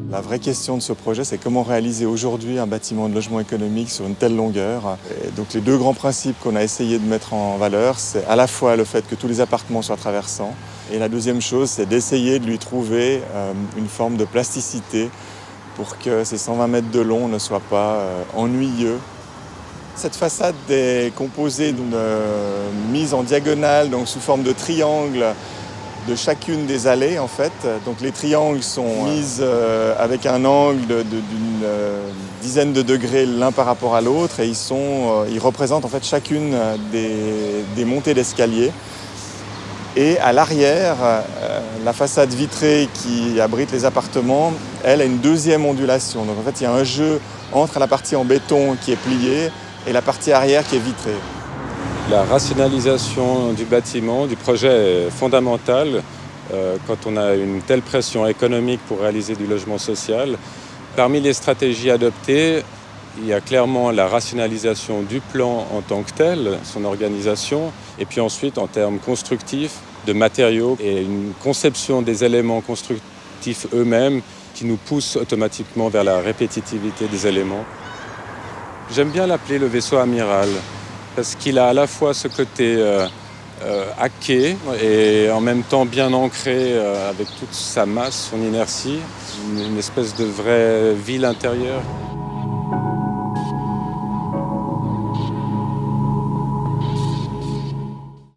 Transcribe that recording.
La vraie question de ce projet, c'est comment réaliser aujourd'hui un bâtiment de logement économique sur une telle longueur. Et donc les deux grands principes qu'on a essayé de mettre en valeur, c'est à la fois le fait que tous les appartements soient traversants, et la deuxième chose, c'est d'essayer de lui trouver une forme de plasticité pour que ces 120 mètres de long ne soient pas ennuyeux. Cette façade est composée d'une mise en diagonale, donc sous forme de triangle, de chacune des allées en fait. Donc les triangles sont mis avec un angle d'une dizaine de degrés l'un par rapport à l'autre et ils représentent en fait chacune des montées d'escalier. Et à l'arrière, la façade vitrée qui abrite les appartements, elle a une deuxième ondulation. Donc en fait, il y a un jeu entre la partie en béton qui est pliée et la partie arrière qui est vitrée. La rationalisation du bâtiment, du projet est fondamentale quand on a une telle pression économique pour réaliser du logement social. Parmi les stratégies adoptées, il y a clairement la rationalisation du plan en tant que tel, son organisation, et puis ensuite en termes constructifs, de matériaux et une conception des éléments constructifs eux-mêmes qui nous pousse automatiquement vers la répétitivité des éléments. J'aime bien l'appeler le vaisseau amiral, parce qu'il a à la fois ce côté hacké et en même temps bien ancré avec toute sa masse, son inertie, une espèce de vraie ville intérieure.